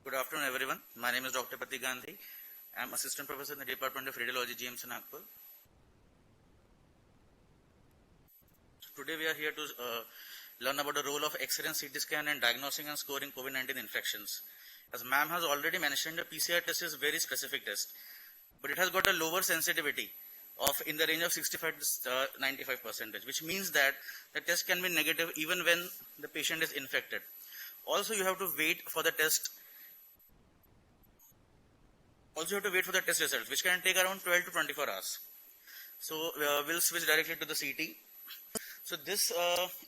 Good afternoon, everyone. My name is Dr. Pratik Gandhi. I am Assistant Professor in the Department of Radiology, GMC Nagpur. Today we are here to learn about the role of X-ray and CT scan in diagnosing and scoring COVID-19 infections. As ma'am has already mentioned, the PCR test is a very specific test, but it has got a lower sensitivity of in the range of 65 to 95%, which means that the test can be negative even when the patient is infected. Also, you have to wait for the test results, which can take around 12 to 24 hours. So we'll switch directly to the CT. So this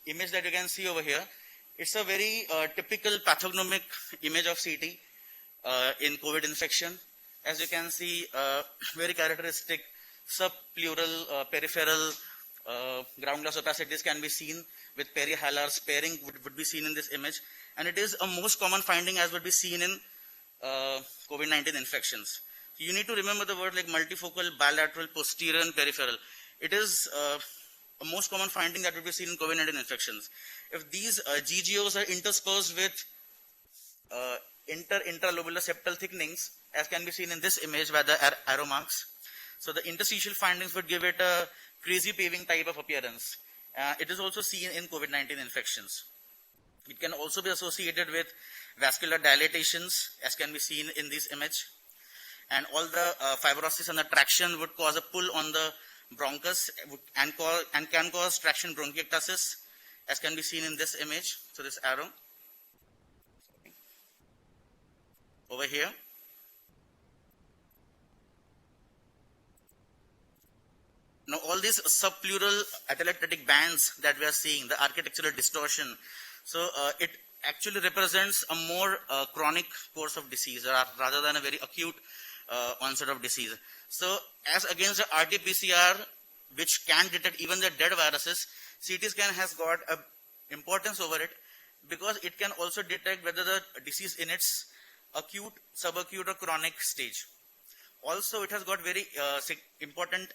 image that you can see over here, it's a very typical pathognomic image of CT in COVID infection. As you can see, very characteristic subpleural peripheral ground glass opacities can be seen with perihalar sparing would be seen in this image, and it is a most common finding as would be seen in COVID-19 infections. You need to remember the word like multifocal, bilateral, posterior and peripheral. It is a most common finding that would be seen in COVID-19 infections. If these GGOs are interspersed with intralobular septal thickenings, as can be seen in this image by the arrow marks, so the interstitial findings would give it a crazy paving type of appearance. It is also seen in COVID-19 infections. It can also be associated with vascular dilatations, as can be seen in this image. And all the fibrosis and the traction would cause a pull on the bronchus and can cause traction bronchiectasis, as can be seen in this image. So this arrow over here. Now all these subpleural atelectatic bands that we are seeing, the architectural distortion, so it actually represents a more chronic course of disease rather than a very acute onset of disease. So as against the RT-PCR, which can detect even the dead viruses, CT scan has got a importance over it because it can also detect whether the disease in its acute, subacute or chronic stage. Also, it has got very important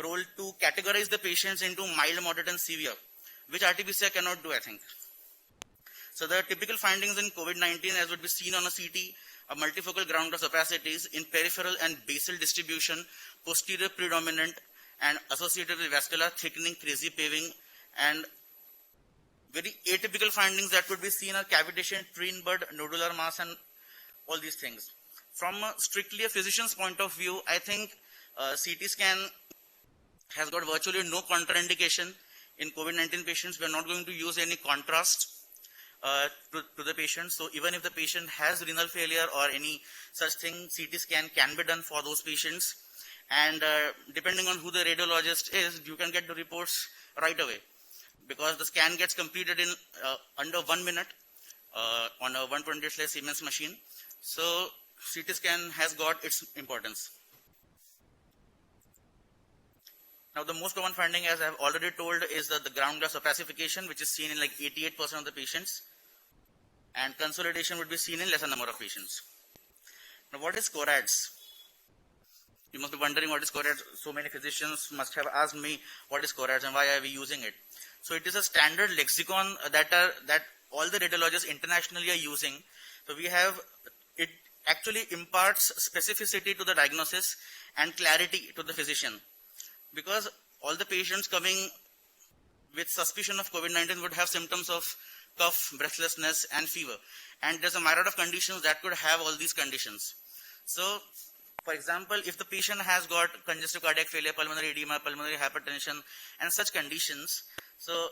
role to categorize the patients into mild, moderate and severe, which RT-PCR cannot do, I think. So the typical findings in COVID-19 as would be seen on a CT are multifocal ground glass opacities in peripheral and basal distribution, posterior predominant and associated with vascular thickening, crazy paving, and very atypical findings that could be seen are cavitation, twin bud, nodular mass and all these things. From strictly a physician's point of view, I think CT scan has got virtually no contraindication in COVID-19 patients. We are not going to use any contrast to the patient. So even if the patient has renal failure or any such thing, CT scan can be done for those patients. And depending on who the radiologist is, you can get the reports right away because the scan gets completed in under 1 minute on a 120 Siemens machine. So CT scan has got its importance. Now the most common finding, as I have already told, is that the ground glass opacification, which is seen in like 88% of the patients, and consolidation would be seen in lesser number of patients. Now what is CORADS? You must be wondering what is CORADS. So many physicians must have asked me what is CORADS and why are we using it. So it is a standard lexicon that all the radiologists internationally are using. So we have, it actually imparts specificity to the diagnosis and clarity to the physician. Because all the patients coming with suspicion of COVID-19 would have symptoms of cough, breathlessness and fever. And there's a myriad of conditions that could have all these conditions. So, for example, if the patient has got congestive cardiac failure, pulmonary edema, pulmonary hypertension and such conditions, so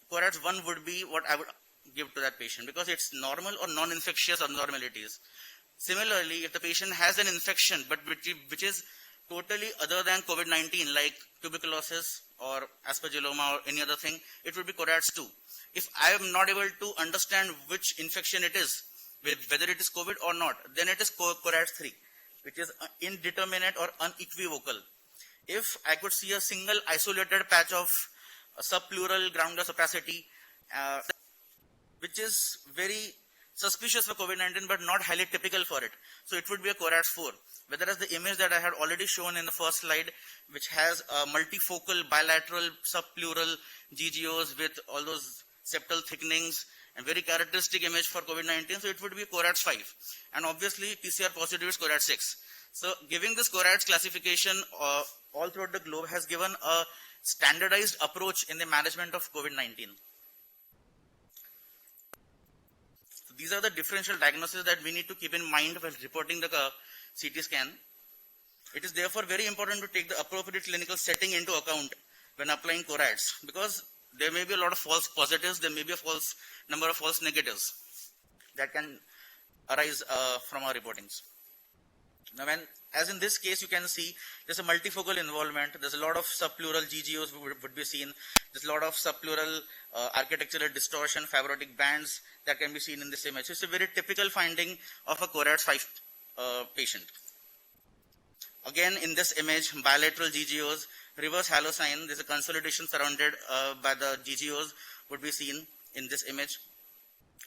CORADS 1 would be what I would give to that patient because it's normal or non-infectious abnormalities. Similarly, if the patient has an infection but which is totally other than COVID-19 like tuberculosis or aspergilloma or any other thing, it would be CORADS 2. If I am not able to understand which infection it is, whether it is COVID or not, then it is CORADS 3, which is indeterminate or unequivocal. If I could see a single isolated patch of subpleural ground glass opacity, which is very suspicious for COVID-19 but not highly typical for it, so it would be a CORADS 4. Whereas the image that I had already shown in the first slide, which has multifocal bilateral subpleural GGOs with all those septal thickenings, and very characteristic image for COVID-19. So it would be CORADS 5. And obviously PCR positive is CORADS 6. So giving this CORADS classification all throughout the globe has given a standardized approach in the management of COVID-19. So these are the differential diagnoses that we need to keep in mind while reporting the CT scan. It is therefore very important to take the appropriate clinical setting into account when applying CORADS, because there may be a lot of false positives, there may be a false number of false negatives that can arise from our reportings. Now, as in this case, you can see there's a multifocal involvement. There's a lot of subpleural GGOs would be seen. There's a lot of subpleural architectural distortion, fibrotic bands that can be seen in this image. So it's a very typical finding of a CORADS 5 patient. Again, in this image, bilateral GGOs, reverse halo sign. There's a consolidation surrounded by the GGOs would be seen in this image.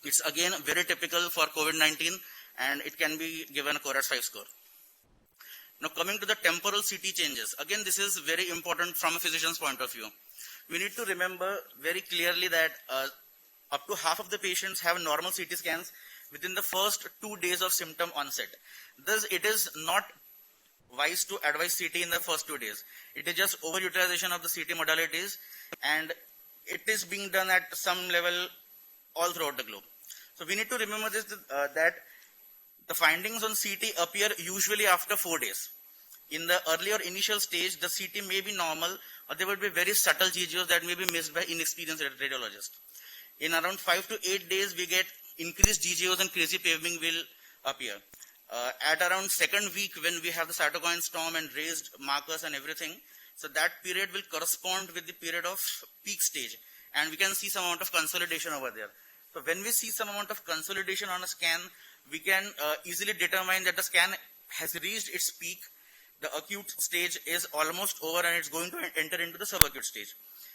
It's again very typical for COVID-19, and it can be given a CORADS 5 score. Now coming to the temporal CT changes, again this is very important from a physician's point of view. We need to remember very clearly that up to half of the patients have normal CT scans within the first 2 days of symptom onset. Thus it is not wise to advise CT in the first 2 days. It is just overutilization of the CT modalities, and it is being done at some level all throughout the globe. So we need to remember this, that the findings on CT appear usually after 4 days. In the earlier initial stage, the CT may be normal, or there would be very subtle GGOs that may be missed by inexperienced radiologists. In around 5 to 8 days, we get increased GGOs and crazy paving will appear. At around second week, when we have the cytokine storm and raised markers and everything, so that period will correspond with the period of peak stage, and we can see some amount of consolidation over there. So when we see some amount of consolidation on a scan, we can easily determine that the scan has reached its peak, the acute stage is almost over, and it's going to enter into the subacute stage.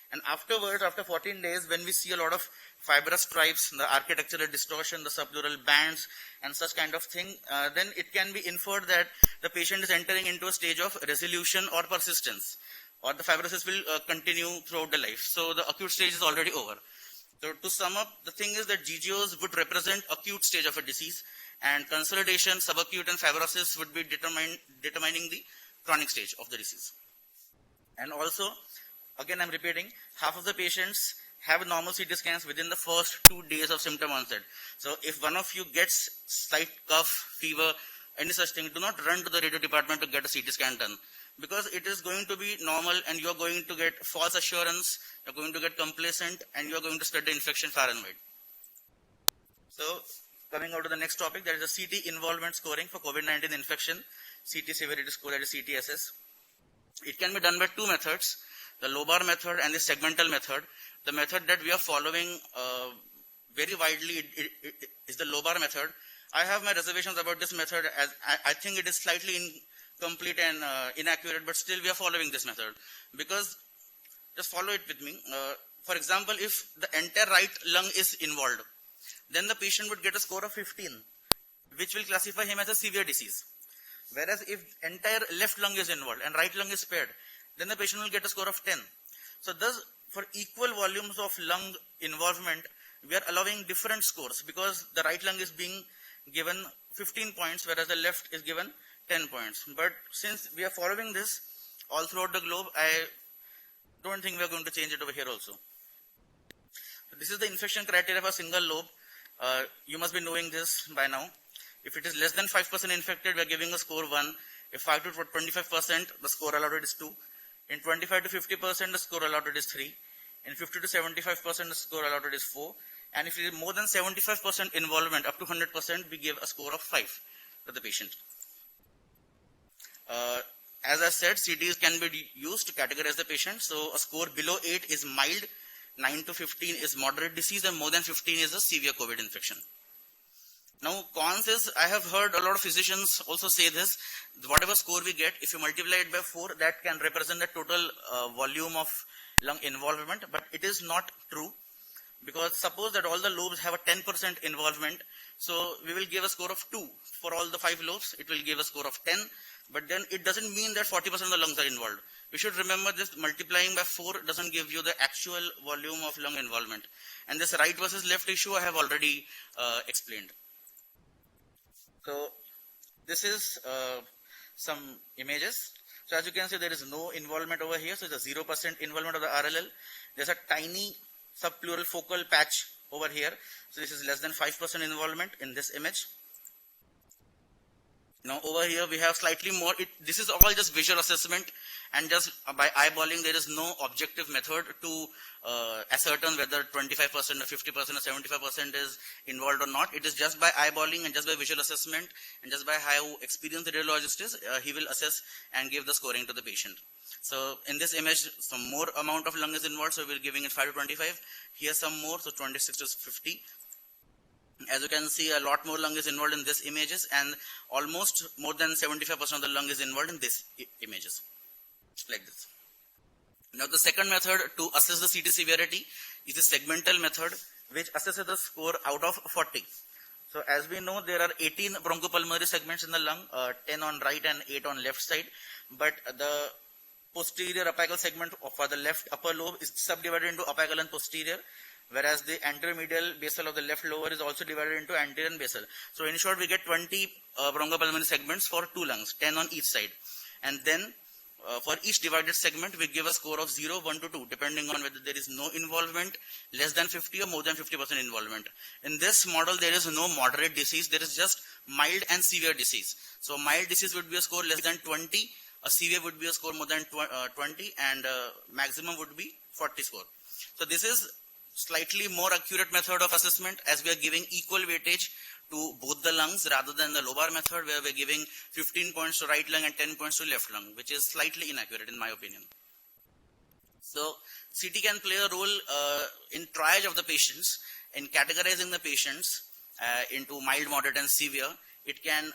And afterwards, after 14 days, when we see a lot of fibrous stripes, the architectural distortion, the subpleural bands, and such kind of thing, then it can be inferred that the patient is entering into a stage of resolution or persistence, or the fibrosis will continue throughout the life. So the acute stage is already over. So to sum up, the thing is that GGOs would represent acute stage of a disease, and consolidation, subacute, and fibrosis would be determining the chronic stage of the disease. And also, again I'm repeating, half of the patients have normal CT scans within the first 2 days of symptom onset. So if one of you gets slight cough, fever, any such thing, do not run to the radio department to get a CT scan done, because it is going to be normal and you are going to get false assurance, you are going to get complacent, and you are going to spread the infection far and wide. So coming out to the next topic, that is the CT involvement scoring for COVID-19 infection, CT severity score, that is CTSS. It can be done by 2 methods, the Lobar method and the segmental method. The method that we are following very widely is the Lobar method. I have my reservations about this method, as I think it is slightly incomplete and inaccurate, but still we are following this method, because just follow it with me. For example, if the entire right lung is involved, then the patient would get a score of 15, which will classify him as a severe disease. Whereas if entire left lung is involved and right lung is spared, then the patient will get a score of 10. So thus, for equal volumes of lung involvement, we are allowing different scores, because the right lung is being given 15 points, whereas the left is given 10 points. But since we are following this all throughout the globe, I don't think we are going to change it over here also. So this is the infection criteria for single lobe. You must be knowing this by now. If it is less than 5% infected, we are giving a score 1. If 5 to 25%, the score allowed is 2. In 25 to 50%, the score allowed is 3. In 50 to 75%, the score allowed is 4. And if it is more than 75% involvement, up to 100%, we give a score of 5 to the patient. As I said, CTs can be used to categorize the patient. So a score below 8 is mild, 9 to 15 is moderate disease, and more than 15 is a severe COVID infection. Now, cons is, I have heard a lot of physicians also say this, whatever score we get, if you multiply it by 4, that can represent the total volume of lung involvement, but it is not true, Because suppose that all the lobes have a 10% involvement, so we will give a score of 2 for all the 5 lobes. It will give a score of 10, but then it doesn't mean that 40% of the lungs are involved. We should remember this: multiplying by 4 doesn't give you the actual volume of lung involvement. And this right versus left issue I have already explained. So this is some images. So as you can see, there is no involvement over here. So it's a 0% involvement of the RLL. There's a tiny subpleural focal patch over here. So this is less than 5% involvement in this image. Now over here we have slightly more. This is all just visual assessment, and just by eyeballing. There is no objective method to ascertain whether 25% or 50% or 75% is involved or not. It is just by eyeballing and just by visual assessment and just by how experienced the radiologist is, he will assess and give the scoring to the patient. So in this image, some more amount of lung is involved, so we're giving it 5 to 25. Here some more, so 26 to 50. As you can see, a lot more lung is involved in these images, and almost more than 75% of the lung is involved in these images, like this. Now the second method to assess the CT severity is the segmental method, which assesses the score out of 40. So as we know, there are 18 bronchopulmonary segments in the lung, 10 on right and 8 on left side, but the posterior apical segment for the left upper lobe is subdivided into apical and posterior, whereas the anteromedial basal of the left lower is also divided into anterior and basal. So in short, we get 20 bronchopulmonary segments for 2 lungs, 10 on each side. And then for each divided segment, we give a score of 0, 1 to 2, depending on whether there is no involvement, less than 50 or more than 50% involvement. In this model, there is no moderate disease, there is just mild and severe disease. So mild disease would be a score less than 20, a severe would be a score more than 20, and maximum would be 40 score. So this is slightly more accurate method of assessment, as we are giving equal weightage to both the lungs rather than the lobar method, where we're giving 15 points to right lung and 10 points to left lung, which is slightly inaccurate in my opinion. So CT can play a role in triage of the patients, in categorizing the patients into mild, moderate and severe. It can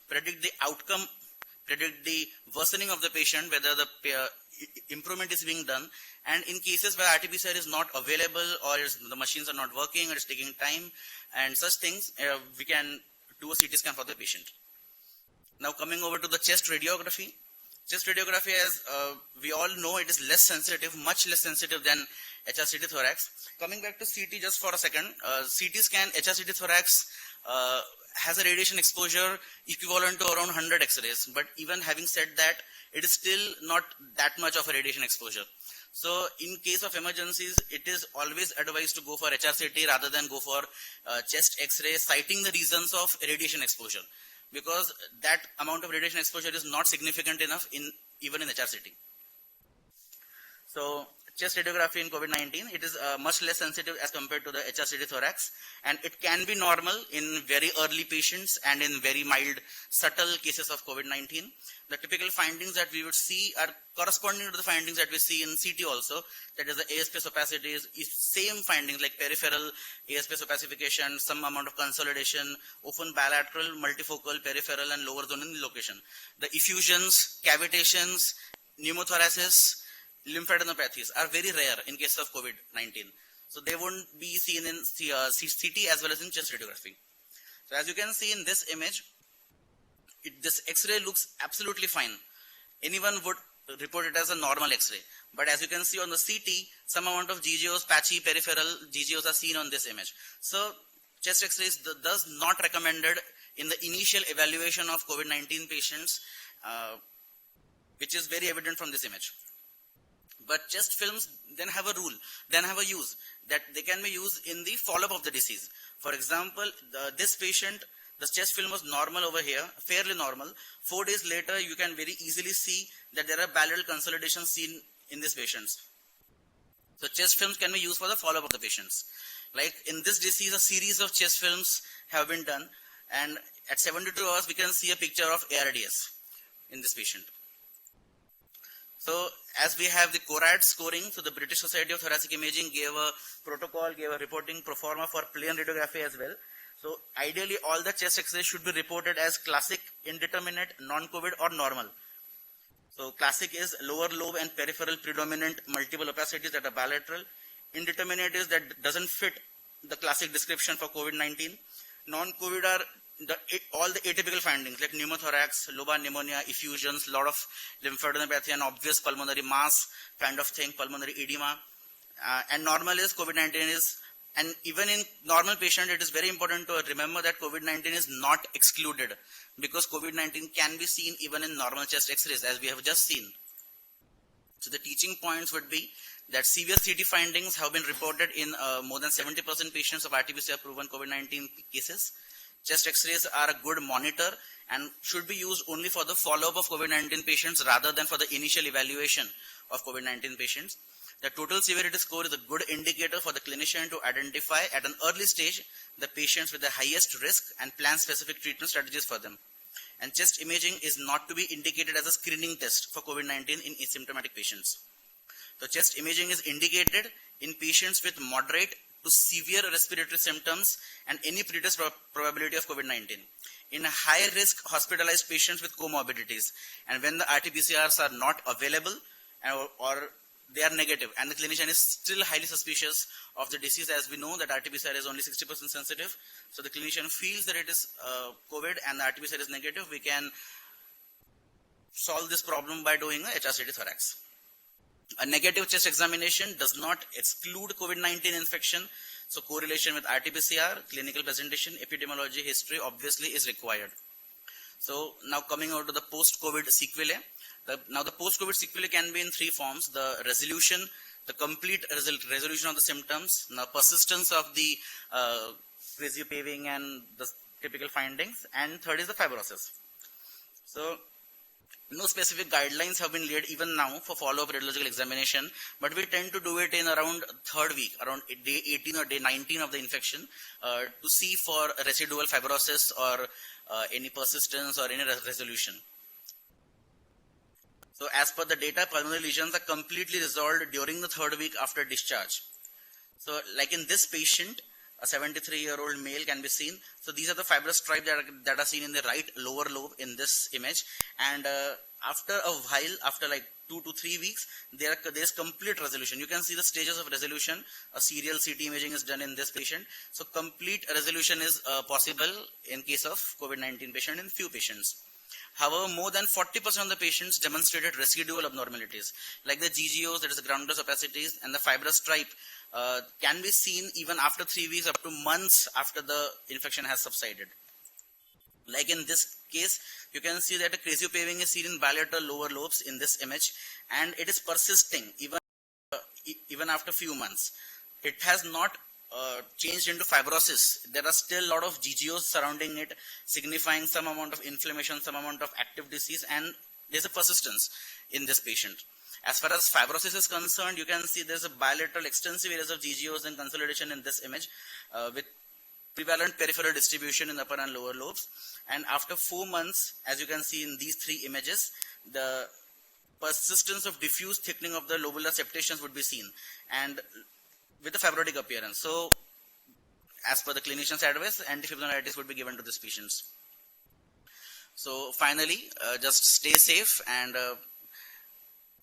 predict the outcome, predict the worsening of the patient, whether the improvement is being done, and in cases where RT-PCR is not available, or the machines are not working, or it's taking time and such things, we can do a CT scan for the patient. Now coming over to the chest radiography. Chest radiography, as we all know, it is less sensitive, much less sensitive than HRCT thorax. Coming back to CT just for a second, CT scan HRCT thorax has a radiation exposure equivalent to around 100 X-rays, but even having said that, it is still not that much of a radiation exposure. So in case of emergencies, it is always advised to go for HRCT rather than go for chest X-ray, citing the reasons of radiation exposure, because that amount of radiation exposure is not significant enough even in HRCT. So chest radiography in COVID-19, it is much less sensitive as compared to the HRCT thorax, and it can be normal in very early patients and in very mild, subtle cases of COVID-19. The typical findings that we would see are corresponding to the findings that we see in CT also, that is the air space opacity is same findings like peripheral air space opacification, some amount of consolidation, open bilateral, multifocal, peripheral and lower zone in location. The effusions, cavitations, pneumothoraces, lymphadenopathies are very rare in case of COVID-19. So they won't be seen in CT as well as in chest radiography. So as you can see in this image, this X-ray looks absolutely fine. Anyone would report it as a normal X-ray. But as you can see on the CT, some amount of GGOs, patchy peripheral GGOs are seen on this image. So chest X-ray is thus not recommended in the initial evaluation of COVID-19 patients, which is very evident from this image. But chest films then have a rule, then have a use, that they can be used in the follow-up of the disease. For example, this patient, the chest film was normal over here, fairly normal. 4 days later, you can very easily see that there are bilateral consolidations seen in these patients. So chest films can be used for the follow-up of the patients. Like in this disease, a series of chest films have been done, and at 72 hours, we can see a picture of ARDS in this patient. So as we have the CORAD scoring, so the British Society of Thoracic Imaging gave a protocol, gave a reporting pro forma for plain radiography as well. So ideally all the chest X-rays should be reported as classic, indeterminate, non-COVID or normal. So classic is lower lobe and peripheral predominant multiple opacities that are bilateral. indeterminates that doesn't fit the classic description for COVID-19. Non-COVID are all the atypical findings like pneumothorax, lobar pneumonia, effusions, lot of lymphadenopathy and obvious pulmonary mass kind of thing, pulmonary edema. And normal is COVID-19 is, and even in normal patient, it is very important to remember that COVID-19 is not excluded because COVID-19 can be seen even in normal chest X-rays as we have just seen. So the teaching points would be that severe CT findings have been reported in more than 70% patients of RT-PCR proven COVID-19 cases. Chest X-rays are a good monitor and should be used only for the follow-up of COVID-19 patients rather than for the initial evaluation of COVID-19 patients. The total severity score is a good indicator for the clinician to identify at an early stage the patients with the highest risk and plan specific treatment strategies for them. And chest imaging is not to be indicated as a screening test for COVID-19 in asymptomatic patients. So chest imaging is indicated in patients with moderate to severe respiratory symptoms and any previous probability of COVID-19. In high-risk hospitalized patients with comorbidities, and when the RT-PCRs are not available or they are negative, and the clinician is still highly suspicious of the disease, as we know that RT-PCR is only 60% sensitive, so the clinician feels that it is COVID and the RT-PCR is negative, we can solve this problem by doing a HRCT thorax. A negative chest examination does not exclude COVID-19 infection, so correlation with RT-PCR, clinical presentation, epidemiology, history obviously is required. So now coming over to the post-COVID sequelae. Now the post-COVID sequelae can be in three forms: the resolution, the complete resolution of the symptoms, the persistence of the crazy paving and the typical findings, and third is the fibrosis. So no specific guidelines have been laid even now for follow-up radiological examination, but we tend to do it in around third week, around day 18 or day 19 of the infection to see for residual fibrosis or any persistence or any resolution. So as per the data, pulmonary lesions are completely resolved during the third week after discharge. So like in this patient, a 73-year-old male can be seen. So these are the fibrous stripes that are seen in the right lower lobe in this image. And after a while, after like 2 to 3 weeks, there is complete resolution. You can see the stages of resolution. A serial CT imaging is done in this patient. So complete resolution is possible in case of COVID-19 patient in few patients. However, more than 40% of the patients demonstrated residual abnormalities, like the GGOs, that is the ground glass opacities, and the fibrous stripe can be seen even after 3 weeks up to months after the infection has subsided. Like in this case, you can see that a crazy paving is seen in bilateral lower lobes in this image, and it is persisting even after few months. It has not changed into fibrosis. There are still a lot of GGOs surrounding it, signifying some amount of inflammation, some amount of active disease, and there's a persistence in this patient. As far as fibrosis is concerned, you can see there's a bilateral extensive areas of GGOs and consolidation in this image with prevalent peripheral distribution in the upper and lower lobes. And after 4 months, as you can see in these three images, the persistence of diffuse thickening of the lobular septations would be seen, and with the fibrotic appearance. So, as per the clinician's advice, antifibrinolysis would be given to these patients. So, finally, just stay safe and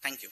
thank you.